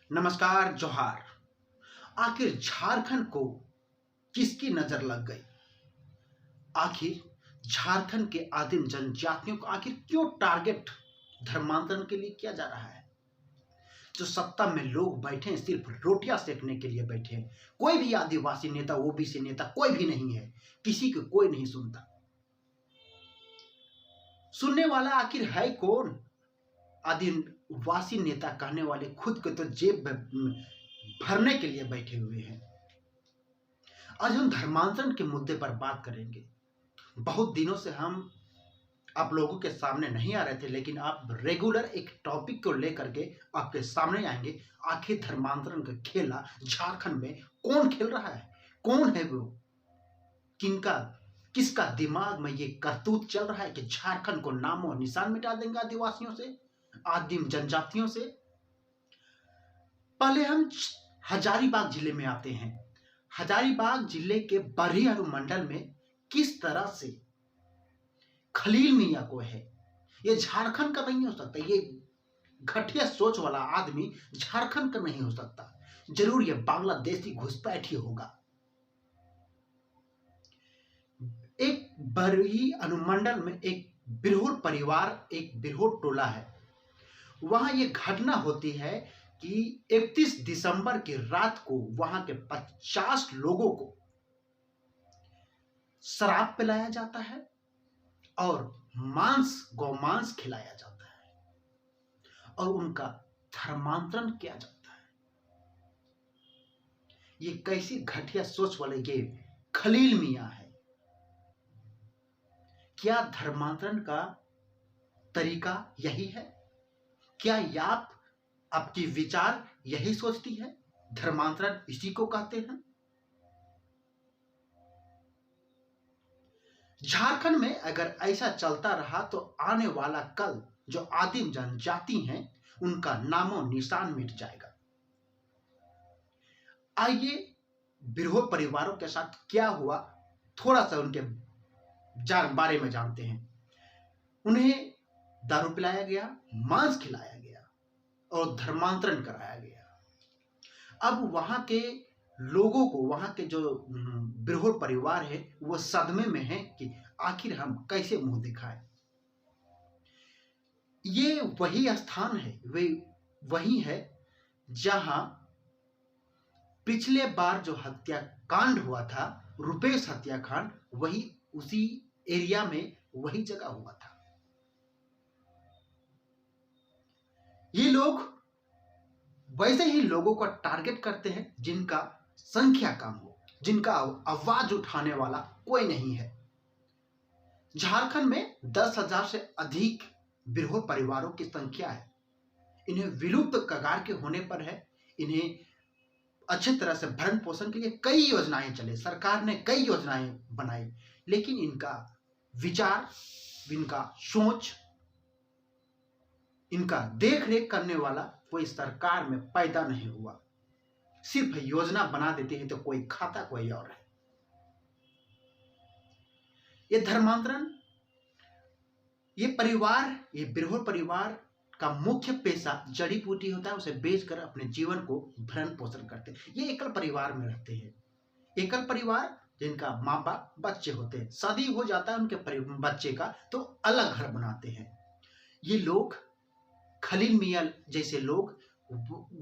नमस्कार, जोहार। आखिर झारखंड को किसकी नजर लग गई? आखिर झारखंड के आदिम जनजातियों को आखिर क्यों टारगेट धर्मांतरण के लिए किया जा रहा है? जो सत्ता में लोग बैठे हैं सिर्फ रोटियां सेकने के लिए बैठे हैं। कोई भी आदिवासी नेता, ओबीसी नेता कोई भी नहीं है, किसी को कोई नहीं सुनता। सुनने वाला आखिर है कौन? आदिवासी नेता कहने वाले खुद को तो जेब भरने के लिए बैठे हुए हैं। आज हम धर्मांतरण के मुद्दे पर बात करेंगे। बहुत दिनों से हम आप लोगों के सामने नहीं आ रहे थे, लेकिन आप रेगुलर एक टॉपिक को लेकर के आपके सामने आएंगे। आखिर धर्मांतरण का खेला झारखंड में कौन खेल रहा है? कौन है वो? किसका दिमाग में ये करतूत चल रहा है कि झारखंड को नामो निशान मिटा देंगे आदिवासियों से, आदिम जनजातियों से? पहले हम हजारीबाग जिले में आते हैं। हजारीबाग जिले के बरही अनुमंडल में किस तरह से खलील मियां को है, ये झारखंड का नहीं हो सकता। ये घटिया सोच वाला आदमी झारखंड का नहीं हो सकता। जरूर ये बांग्लादेशी घुसपैठ ही होगा। एक बरही अनुमंडल में एक बिरहोर परिवार, एक बिरहोर टोला है। वहां ये घटना होती है कि 31 दिसंबर की रात को वहां के 50 लोगों को शराब पिलाया जाता है और गौमांस खिलाया जाता है और उनका धर्मांतरण किया जाता है। ये कैसी घटिया सोच वाले ये खलील मियां है। क्या धर्मांतरण का तरीका यही है? क्या आपकी विचार यही सोचती है? धर्मांतरण इसी को कहते हैं। झारखंड में अगर ऐसा चलता रहा तो आने वाला कल जो आदिम जनजाति हैं उनका नामो निशान मिट जाएगा। आइए बिरहोर परिवारों के साथ क्या हुआ थोड़ा सा उनके बारे में जानते हैं। उन्हें दारू पिलाया गया, मांस खिलाया गया और धर्मांतरण कराया गया। अब वहां के लोगों को, वहां के जो बिरहोर परिवार है वो सदमे में है कि आखिर हम कैसे मुंह दिखाएं। ये वही स्थान है, वही है जहां पिछले बार जो हत्याकांड हुआ था, रुपेश हत्याकांड, वही उसी एरिया में वही जगह हुआ था। ये लोग वैसे ही लोगों को टारगेट करते हैं जिनका संख्या कम हो, जिनका आवाज उठाने वाला कोई नहीं है। झारखंड में 10,000 से अधिक बिरहोर परिवारों की संख्या है। इन्हें विलुप्त कगार के होने पर है। इन्हें अच्छी तरह से भरण पोषण के लिए कई योजनाएं चले, सरकार ने कई योजनाएं बनाई, लेकिन इनका विचार, इनका सोच, इनका देख रेख करने वाला कोई सरकार में पैदा नहीं हुआ। सिर्फ योजना बना देते हैं तो कोई खाता कोई और है। ये धर्मांतरण, ये बिरहोर परिवार का मुख्य पेशा जड़ी बूटी होता है। उसे बेचकर अपने जीवन को भरण पोषण करते हैं। ये एकल परिवार में रहते हैं। एकल परिवार जिनका माँ बाप, बच्चे होते हैं, शादी हो जाता है उनके बच्चे का तो अलग घर बनाते हैं। ये लोग, खलील मियां जैसे लोग,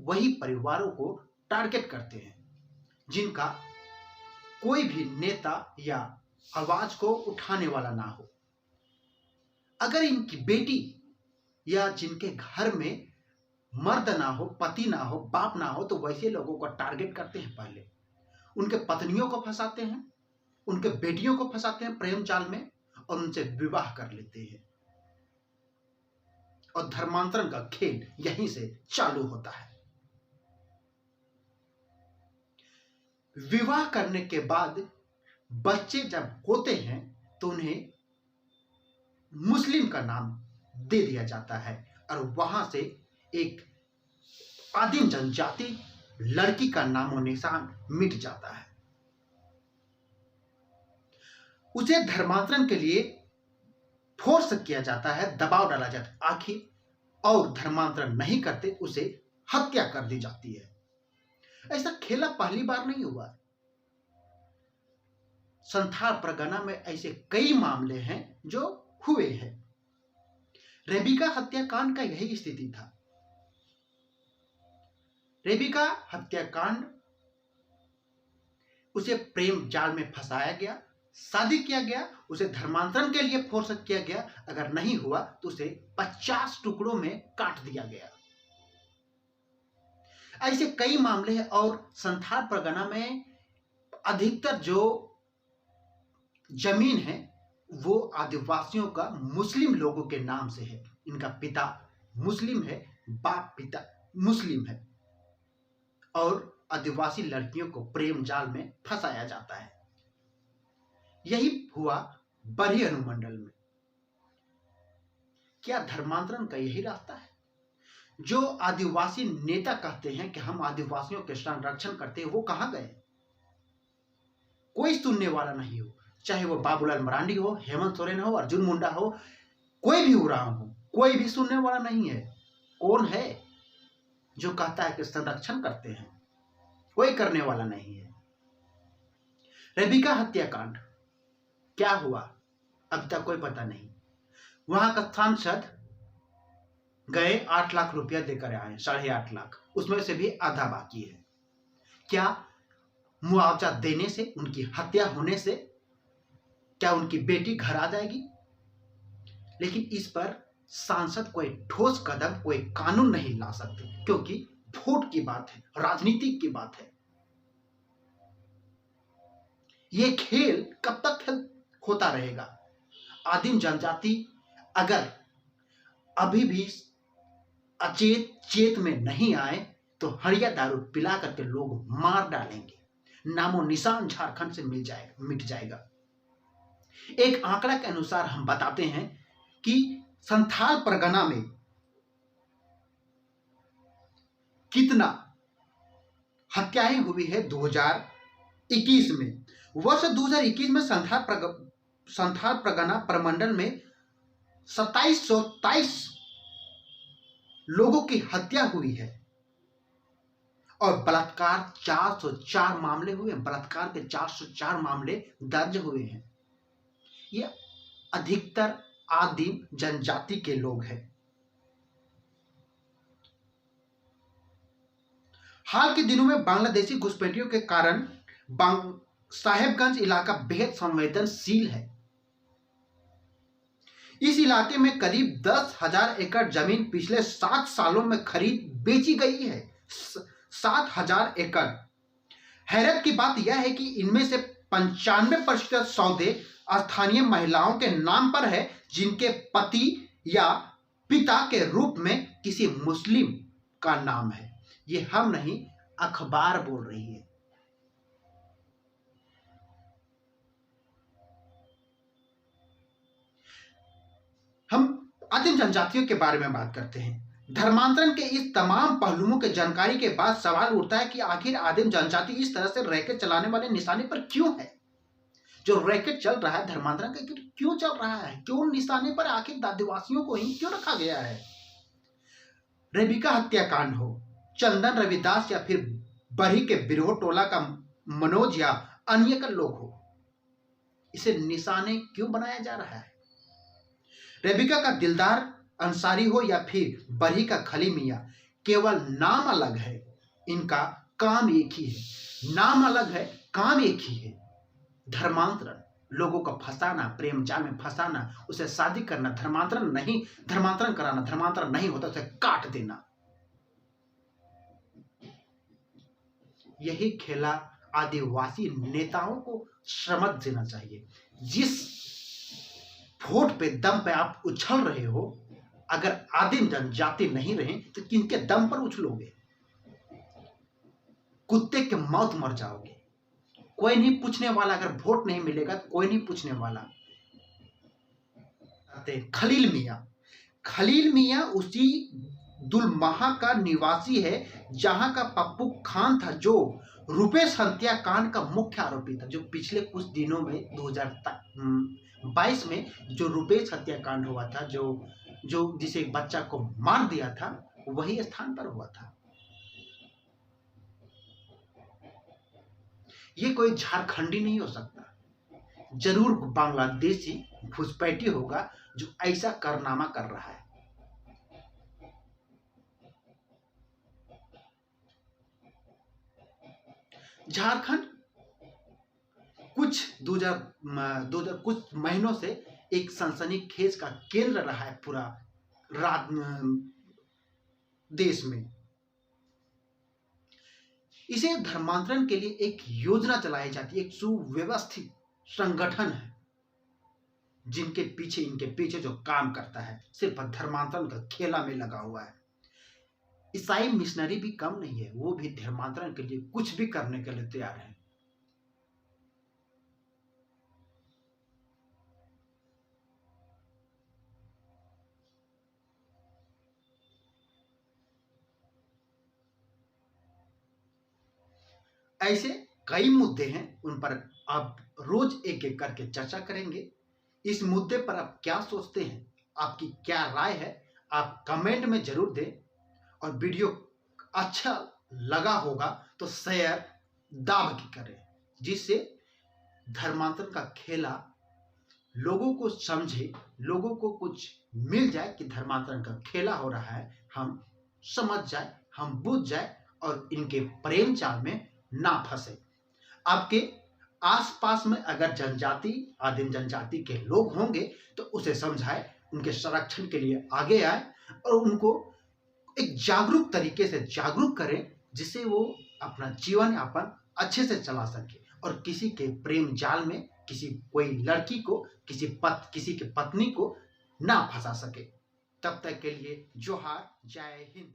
वही परिवारों को टारगेट करते हैं जिनका कोई भी नेता या आवाज को उठाने वाला ना हो। अगर इनकी बेटी या जिनके घर में मर्द ना हो, पति ना हो, बाप ना हो, तो वैसे लोगों को टारगेट करते हैं। पहले उनके पत्नियों को फंसाते हैं, उनके बेटियों को फंसाते हैं प्रेम जाल में और उनसे विवाह कर लेते हैं। और धर्मांतरण का खेल यहीं से चालू होता है। विवाह करने के बाद बच्चे जब होते हैं तो उन्हें मुस्लिम का नाम दे दिया जाता है और वहां से एक आदिम जनजाति लड़की का नामो निशान मिट जाता है। उसे धर्मांतरण के लिए फोर्स किया जाता है, दबाव डाला जाता है। आखिर और धर्मांतरण नहीं करते उसे हत्या कर दी जाती है। ऐसा खेला पहली बार नहीं हुआ। संथाल परगना में ऐसे कई मामले हैं जो हुए हैं। रेबिका हत्याकांड का यही स्थिति था। रेबिका हत्याकांड, उसे प्रेम जाल में फंसाया गया, शादी किया गया, उसे धर्मांतरण के लिए फोर्स किया गया, अगर नहीं हुआ तो उसे 50 टुकड़ों में काट दिया गया। ऐसे कई मामले हैं। और संथाल परगना में अधिकतर जो जमीन है वो आदिवासियों का मुस्लिम लोगों के नाम से है। इनका पिता मुस्लिम है, बाप पिता मुस्लिम है, और आदिवासी लड़कियों को प्रेम जाल में फंसाया जाता है। यही हुआ बरही अनुमंडल में। क्या धर्मांतरण का यही रास्ता है? जो आदिवासी नेता कहते हैं कि हम आदिवासियों के संरक्षण करते हैं, वो कहां गए? कोई सुनने वाला नहीं हो। चाहे वो बाबूलाल मरांडी हो, हेमंत सोरेन हो, अर्जुन मुंडा हो, कोई भी उरांव हो, कोई भी सुनने वाला नहीं है। कौन है जो कहता है कि संरक्षण करते हैं? कोई करने वाला नहीं है। रेबिका हत्याकांड क्या हुआ अब तक कोई पता नहीं। वहां का सांसद गए, 8 लाख रुपया देकर आए, 8.5 लाख, उसमें से भी आधा बाकी है। क्या मुआवजा देने से, उनकी हत्या होने से क्या उनकी बेटी घर आ जाएगी? लेकिन इस पर सांसद कोई ठोस कदम, कोई कानून नहीं ला सकते, क्योंकि वोट की बात है, राजनीति की बात है। ये खेल कब तक होता रहेगा? आदिम जनजाति अगर अभी भी अचेत चेत में नहीं आए तो हड़िया दारू पिला करके लोग मार डालेंगे, नामो निशान झारखंड से मिट जाएगा। एक आंकड़ा के अनुसार हम बताते हैं कि संथाल परगना में कितना हत्याएं हुई है 2021 में। वर्ष 2021 में संथाल परगना प्रमंडल में 2723 लोगों की हत्या हुई है और बलात्कार 404 मामले हुए हैं। बलात्कार के 404 मामले दर्ज हुए हैं। ये अधिकतर आदिम जनजाति के लोग हैं। हाल के दिनों में बांग्लादेशी घुसपैठियों के कारण साहेबगंज इलाका बेहद संवेदनशील है। इस इलाके में करीब 10,000 एकड़ जमीन पिछले 7 सालों में खरीद बेची गई है। 7,000 एकड़। हैरत की बात यह है कि इनमें से 95% सौदे स्थानीय महिलाओं के नाम पर है, जिनके पति या पिता के रूप में किसी मुस्लिम का नाम है। ये हम नहीं, अखबार बोल रही है। हम आदिम जनजातियों के बारे में बात करते हैं। धर्मांतरण के इस तमाम पहलुओं के जानकारी के बाद सवाल उठता है कि आखिर आदिम जनजाति इस तरह से रैकेट चलाने वाले निशाने पर क्यों है? जो रैकेट चल रहा है धर्मांतरण का, क्यों चल रहा है? क्यों निशाने पर आखिर आदिवासियों को ही क्यों रखा गया है? रेबिका हत्याकांड हो, चंदन रविदास या फिर बरही के बिरहो टोला का मनोज या अन्य का लोग हो, इसे निशाने क्यों बनाया जा रहा है? रेबिका का दिलदार अंसारी हो या फिर बरही का खली मियां, केवल नाम अलग है, इनका काम एक ही है। नाम अलग है, काम एक ही है। धर्मांतरण, लोगों को फंसाना, प्रेम जाल में फंसाना, उसे शादी करना। धर्मांतरण नहीं, धर्मांतरण कराना। धर्मांतरण नहीं होता उसे काट देना। यही खेला आदिवासी नेताओं को समझ देना चाहिए। जिस वोट पे, दम पे आप उछल रहे हो, अगर आदिम जनजाति नहीं रहे तो किनके दम पर उछलोगे? कुत्ते के मौत मर जाओगे। कोई नहीं पूछने वाला। अगर वोट नहीं मिलेगा तो कोई नहीं पूछने वाला। खलील मियां, खलील मियां उसी दुलमहा का निवासी है जहां का पप्पू खान था, जो रुपेश हत्याकांड का मुख्य आरोपी था। जो पिछले कुछ दिनों में 2022 में जो रुपेश हत्याकांड हुआ था, जो जिसे एक बच्चा को मार दिया था, वही स्थान पर हुआ था। ये कोई झारखंडी नहीं हो सकता, जरूर बांग्लादेशी घुसपैठी होगा जो ऐसा कारनामा कर रहा है। झारखंड कुछ 2000 कुछ महीनों से एक सनसनीखेज का केंद्र रहा है पूरा देश में। इसे धर्मांतरण के लिए एक योजना चलाई जाती है, एक सुव्यवस्थित संगठन है जिनके पीछे इनके पीछे जो काम करता है सिर्फ धर्मांतरण का खेला में लगा हुआ है। ईसाई मिशनरी भी कम नहीं है, वो भी धर्मांतरण के लिए कुछ भी करने के लिए तैयार है। ऐसे कई मुद्दे हैं, उन पर आप रोज एक एक करके चर्चा करेंगे। इस मुद्दे पर आप क्या सोचते हैं, आपकी क्या राय है, आप कमेंट में जरूर दें। और वीडियो अच्छा लगा होगा तो शेयर दाब की करें, जिससे धर्मांतरण का खेला लोगों को समझे, लोगों को कुछ मिल जाए कि धर्मांतरण का खेला हो रहा है, हम समझ जाए, हम बुझ जाए और इनके प्रेम जाल में ना फंसे। आपके आसपास में अगर जनजाति, आदिम जनजाति के लोग होंगे तो उसे समझाए, उनके संरक्षण के लिए आगे आए और उनको एक जागरूक तरीके से जागरूक करें, जिससे वो अपना जीवन यापन अच्छे से चला सके और किसी के प्रेम जाल में कोई लड़की को, किसी के पत्नी को ना फंसा सके। तब तक के लिए जोहार, जय हिंद।